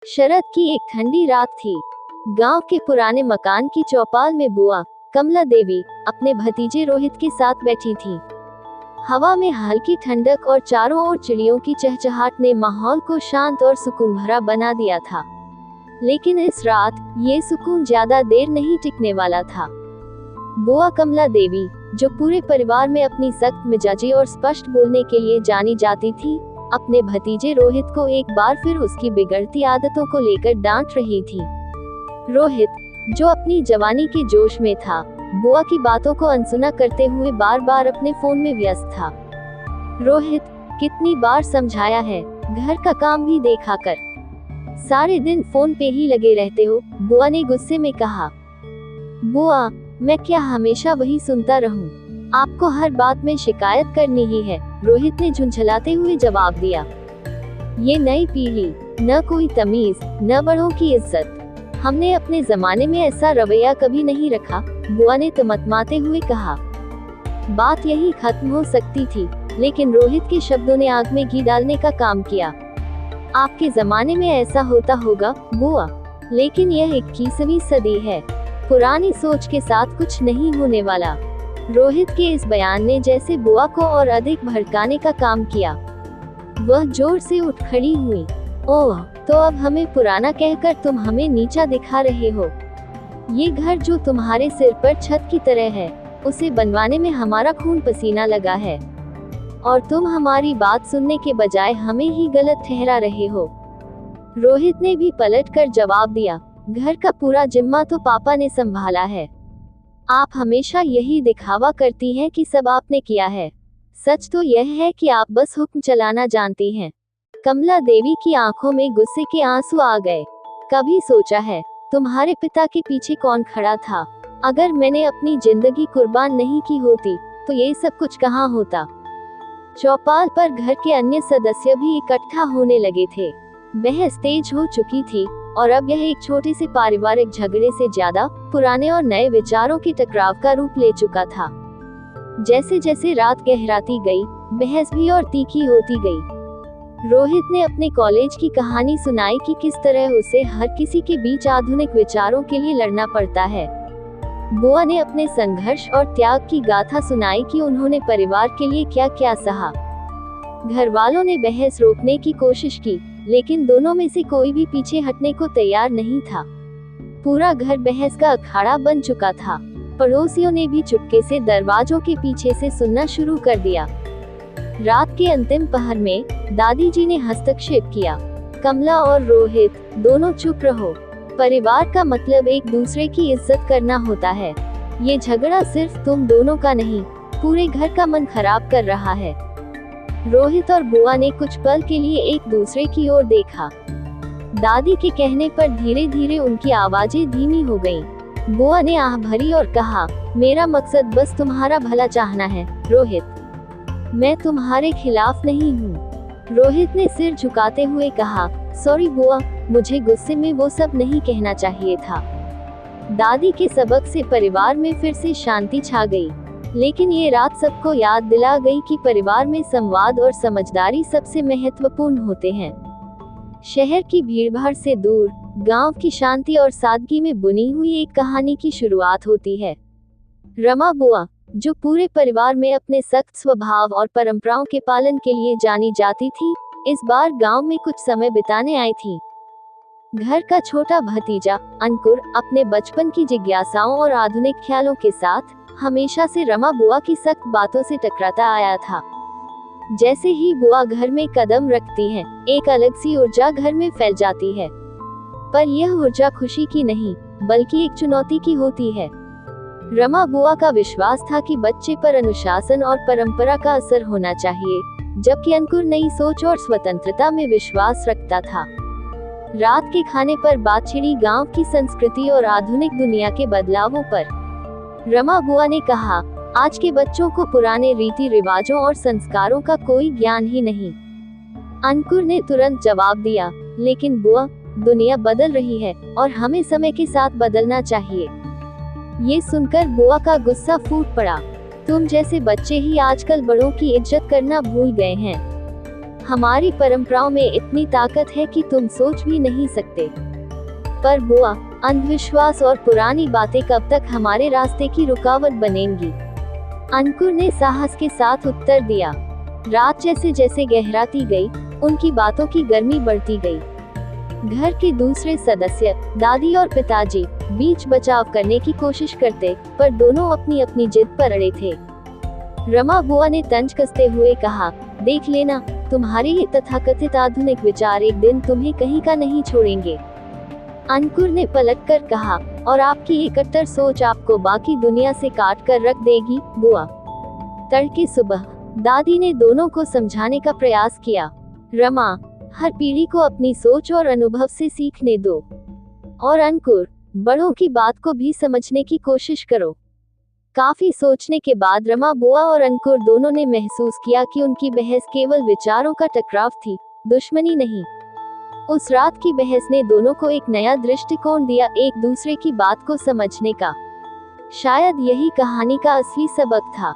शरद की एक ठंडी रात थी। गांव के पुराने मकान की चौपाल में बुआ कमला देवी अपने भतीजे रोहित के साथ बैठी थी। हवा में हल्की ठंडक और चारों ओर चिड़ियों की चहचहाट ने माहौल को शांत और सुकून भरा बना दिया था। लेकिन इस रात ये सुकून ज्यादा देर नहीं टिकने वाला था। बुआ कमला देवी, जो पूरे परिवार में अपनी सख्त मिजाजी और स्पष्ट बोलने के लिए जानी जाती थी, अपने भतीजे रोहित को एक बार फिर उसकी बिगड़ती आदतों को लेकर डांट रही थी। रोहित, जो अपनी जवानी के जोश में था, बुआ की बातों को अनसुना करते हुए बार बार अपने फोन में व्यस्त था। रोहित, कितनी बार समझाया है, घर का काम भी देखा कर, सारे दिन फोन पे ही लगे रहते हो, बुआ ने गुस्से में कहा। बुआ, मैं क्या हमेशा वही सुनता रहूं? आपको हर बात में शिकायत करनी ही है, रोहित ने झुंझलाते हुए जवाब दिया। ये नई पीढ़ी, न कोई तमीज, न बड़ों की इज्जत। हमने अपने जमाने में ऐसा रवैया कभी नहीं रखा, बुआ ने तमतमाते हुए कहा। बात यही खत्म हो सकती थी, लेकिन रोहित के शब्दों ने आग में घी डालने का काम किया। आपके जमाने में ऐसा होता होगा बुआ, लेकिन यह 21वीं सदी है, पुरानी सोच के साथ कुछ नहीं होने वाला। रोहित के इस बयान ने जैसे बुआ को और अधिक भड़काने का काम किया। वह जोर से उठ खड़ी हुई। ओह, तो अब हमें पुराना कहकर तुम हमें नीचा दिखा रहे हो? ये घर जो तुम्हारे सिर पर छत की तरह है, उसे बनवाने में हमारा खून पसीना लगा है, और तुम हमारी बात सुनने के बजाय हमें ही गलत ठहरा रहे हो। रोहित ने भी पलटकर जवाब दिया, घर का पूरा जिम्मा तो पापा ने संभाला है। आप हमेशा यही दिखावा करती हैं कि सब आपने किया है। सच तो यह है कि आप बस हुक्म चलाना जानती हैं। कमला देवी की आंखों में गुस्से के आंसू आ गए। कभी सोचा है तुम्हारे पिता के पीछे कौन खड़ा था? अगर मैंने अपनी जिंदगी कुर्बान नहीं की होती, तो ये सब कुछ कहाँ होता? चौपाल पर घर के अन्य सदस्य भी इकट्ठा होने लगे थे। बहस तेज हो चुकी थी, और अब यह एक छोटे से पारिवारिक झगड़े से ज्यादा पुराने और नए विचारों के टकराव का रूप ले चुका था। जैसे जैसे रात गहराती गई, बहस भी और तीखी होती गई। रोहित ने अपने कॉलेज की कहानी सुनाई कि किस तरह उसे हर किसी के बीच आधुनिक विचारों के लिए लड़ना पड़ता है। बुआ ने अपने संघर्ष और त्याग की गाथा सुनाई कि उन्होंने परिवार के लिए क्या क्या सहा। घर वालों ने बहस रोकने की कोशिश की, लेकिन दोनों में से कोई भी पीछे हटने को तैयार नहीं था। पूरा घर बहस का अखाड़ा बन चुका था। पड़ोसियों ने भी चुपके से दरवाजों के पीछे से सुनना शुरू कर दिया। रात के अंतिम पहर में दादी जी ने हस्तक्षेप किया। कमला और रोहित, दोनों चुप रहो। परिवार का मतलब एक दूसरे की इज्जत करना होता है। ये झगड़ा सिर्फ तुम दोनों का नहीं, पूरे घर का मन खराब कर रहा है। रोहित और बुआ ने कुछ पल के लिए एक दूसरे की ओर देखा। दादी के कहने पर धीरे धीरे उनकी आवाजें धीमी हो गईं। बुआ ने आह भरी और कहा, मेरा मकसद बस तुम्हारा भला चाहना है रोहित, मैं तुम्हारे खिलाफ नहीं हूँ। रोहित ने सिर झुकाते हुए कहा, सॉरी बुआ, मुझे गुस्से में वो सब नहीं कहना चाहिए था। दादी के सबक से परिवार में फिर से शांति छा गई, लेकिन ये रात सबको याद दिला गई कि परिवार में संवाद और समझदारी सबसे महत्वपूर्ण होते हैं। शहर की भीड़भाड़ से दूर, गांव की शांति और सादगी में बुनी हुई एक कहानी की शुरुआत होती है। रमा बुआ, जो पूरे परिवार में अपने सख्त स्वभाव और परंपराओं के पालन के लिए जानी जाती थी, इस बार गांव में कुछ समय बिताने आई थी। घर का छोटा भतीजा अंकुर अपने बचपन की जिज्ञासाओं और आधुनिक ख्यालों के साथ हमेशा से रमा बुआ की सख्त बातों से टकराता आया था। जैसे ही बुआ घर में कदम रखती हैं, एक अलग सी ऊर्जा घर में फैल जाती है। पर यह ऊर्जा खुशी की नहीं, बल्कि एक चुनौती की होती है। रमा बुआ का विश्वास था कि बच्चे पर अनुशासन और परंपरा का असर होना चाहिए, जबकि अंकुर नई सोच और स्वतंत्रता में विश्वास रखता था। रात के खाने पर बात छिड़ी गांव की संस्कृति और आधुनिक दुनिया के बदलावों पर। रमा बुआ ने कहा, आज के बच्चों को पुराने रीति रिवाजों और संस्कारों का कोई ज्ञान ही नहीं। अंकुर ने तुरंत जवाब दिया, लेकिन बुआ, दुनिया बदल रही है और हमें समय के साथ बदलना चाहिए। ये सुनकर बुआ का गुस्सा फूट पड़ा। तुम जैसे बच्चे ही आजकल बड़ों की इज्जत करना भूल गए हैं। हमारी परंपराओं में इतनी ताकत है कि तुम सोच भी नहीं सकते। पर बुआ, अंधविश्वास और पुरानी बातें कब तक हमारे रास्ते की रुकावट बनेंगी? अंकुर ने साहस के साथ उत्तर दिया। रात जैसे जैसे गहराती गई, उनकी बातों की गर्मी बढ़ती गई। घर के दूसरे सदस्य, दादी और पिताजी, बीच बचाव करने की कोशिश करते, पर दोनों अपनी अपनी जिद पर अड़े थे। रमा बुआ ने तंज कसते हुए कहा, देख लेना, तुम्हारे ये तथाकथित आधुनिक विचार एक दिन तुम्हें कहीं का नहीं छोड़ेंगे। अंकुर ने पलटकर कहा, और आपकी ये कट्टर सोच आपको बाकी दुनिया से काट कर रख देगी बुआ। तड़के सुबह दादी ने दोनों को समझाने का प्रयास किया। रमा, हर पीढ़ी को अपनी सोच और अनुभव से सीखने दो। और अंकुर, बड़ों की बात को भी समझने की कोशिश करो। काफी सोचने के बाद रमा बुआ और अंकुर दोनों ने महसूस किया कि उनकी बहस केवल विचारों का टकराव थी, दुश्मनी नहीं। उस रात की बहस ने दोनों को एक नया दृष्टिकोण दिया, एक दूसरे की बात को समझने का। शायद यही कहानी का असली सबक था।